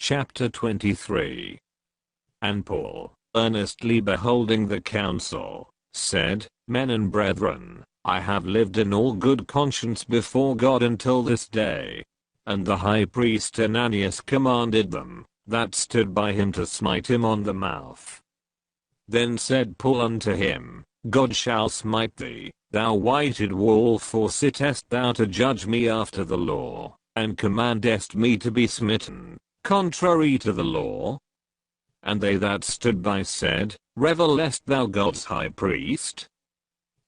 Chapter 23. And Paul, earnestly beholding the council, said, Men and brethren, I have lived in all good conscience before God until this day. And the high priest Ananias commanded them, that stood by him, to smite him on the mouth. Then said Paul unto him, God shall smite thee, thou whited wall, for sittest thou to judge me after the law, and commandest me to be smitten, contrary to the law? And they that stood by said, Revelest thou God's high priest?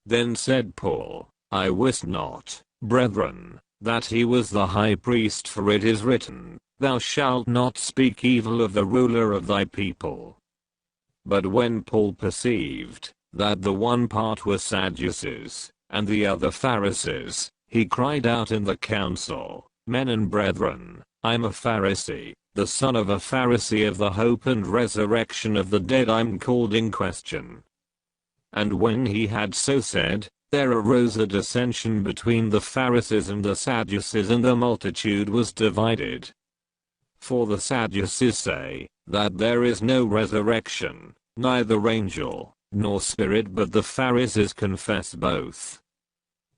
Then said Paul, I wist not, brethren, that he was the high priest, for it is written, Thou shalt not speak evil of the ruler of thy people. But when Paul perceived that the one part were Sadducees, and the other Pharisees, he cried out in the council, Men and brethren, I'm a Pharisee, the son of a Pharisee, of the hope and resurrection of the dead I'm called in question. And when he had so said, there arose a dissension between the Pharisees and the Sadducees, and the multitude was divided. For the Sadducees say, that there is no resurrection, neither angel, nor spirit, but the Pharisees confess both.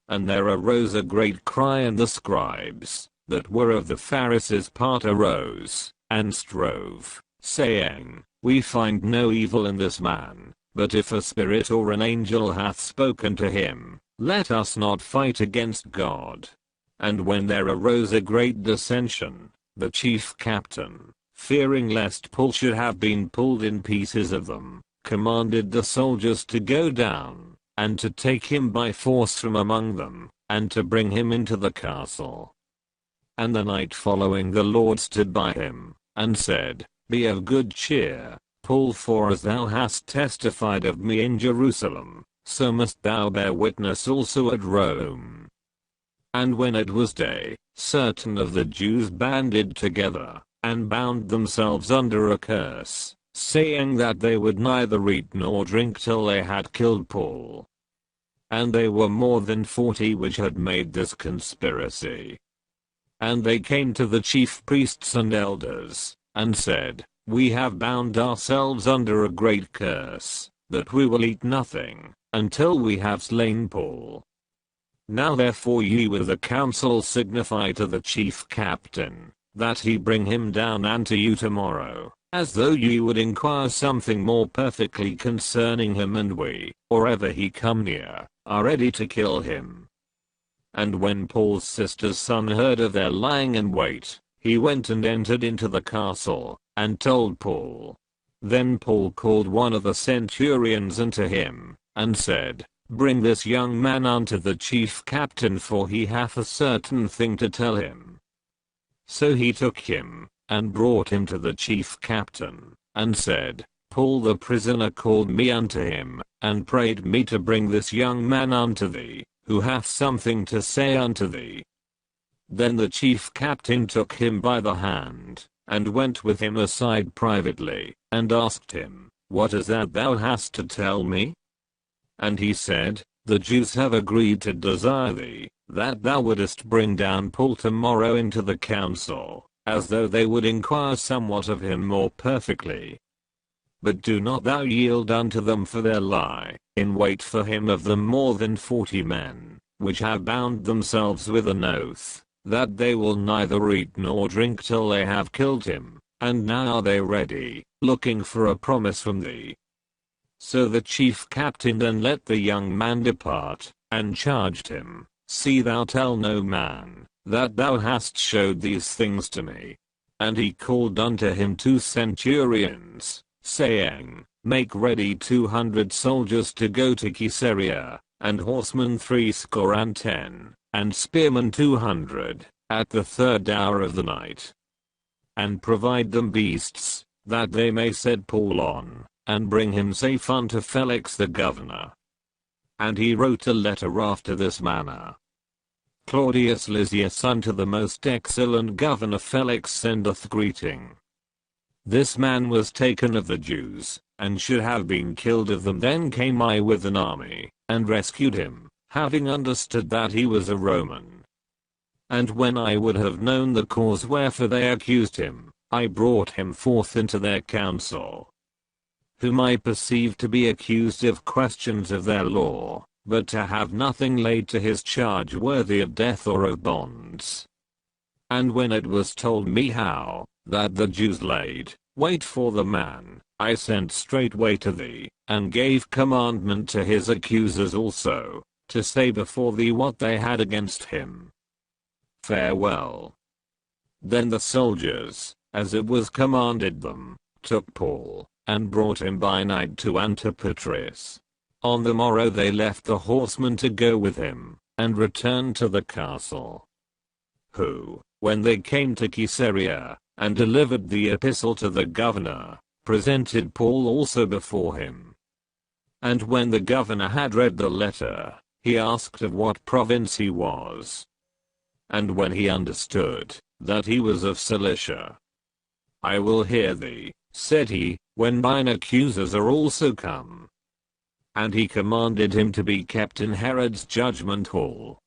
And there arose a great cry, and the scribes, that were of the Pharisees' part, arose, and strove, saying, We find no evil in this man, but if a spirit or an angel hath spoken to him, let us not fight against God. And when there arose a great dissension, the chief captain, fearing lest Paul should have been pulled in pieces of them, commanded the soldiers to go down, and to take him by force from among them, and to bring him into the castle. And the night following the Lord stood by him, and said, Be of good cheer, Paul, for as thou hast testified of me in Jerusalem, so must thou bear witness also at Rome. And when it was day, certain of the Jews banded together, and bound themselves under a curse, saying that they would neither eat nor drink till they had killed Paul. And they were more than 40 which had made this conspiracy. And they came to the chief priests and elders, and said, We have bound ourselves under a great curse, that we will eat nothing, until we have slain Paul. Now therefore ye with the council signify to the chief captain, that he bring him down unto you tomorrow, as though ye would inquire something more perfectly concerning him, and we, or ever he come near, are ready to kill him. And when Paul's sister's son heard of their lying in wait, he went and entered into the castle, and told Paul. Then Paul called one of the centurions unto him, and said, Bring this young man unto the chief captain, for he hath a certain thing to tell him. So he took him, and brought him to the chief captain, and said, Paul the prisoner called me unto him, and prayed me to bring this young man unto thee, who hath something to say unto thee. Then the chief captain took him by the hand, and went with him aside privately, and asked him, What is that thou hast to tell me? And he said, The Jews have agreed to desire thee, that thou wouldest bring down Paul tomorrow into the council, as though they would inquire somewhat of him more perfectly. But do not thou yield unto them, for there lie in wait for him of them more than 40 men, which have bound themselves with an oath, that they will neither eat nor drink till they have killed him, and now are they ready, looking for a promise from thee. So the chief captain then let the young man depart, and charged him, See thou tell no man, that thou hast showed these things to me. And he called unto him 2 centurions, saying, Make ready 200 soldiers to go to Caesarea, and horsemen 70, and spearmen 200, at the 3rd hour of the night. And provide them beasts, that they may set Paul on, and bring him safe unto Felix the governor. And he wrote a letter after this manner. Claudius Lysias unto the most excellent governor Felix sendeth greeting. This man was taken of the Jews, and should have been killed of them. Then came I with an army, and rescued him, having understood that he was a Roman. And when I would have known the cause wherefore they accused him, I brought him forth into their council, whom I perceived to be accused of questions of their law, but to have nothing laid to his charge worthy of death or of bonds. And when it was told me how that the Jews laid wait for the man, I sent straightway to thee, and gave commandment to his accusers also, to say before thee what they had against him. Farewell. Then the soldiers, as it was commanded them, took Paul, and brought him by night to Antipatris. On the morrow they left the horsemen to go with him, and returned to the castle. Who, when they came to Caesarea, and delivered the epistle to the governor, presented Paul also before him. And when the governor had read the letter, he asked of what province he was. And when he understood that he was of Cilicia, I will hear thee, said he, when mine accusers are also come. And he commanded him to be kept in Herod's judgment hall,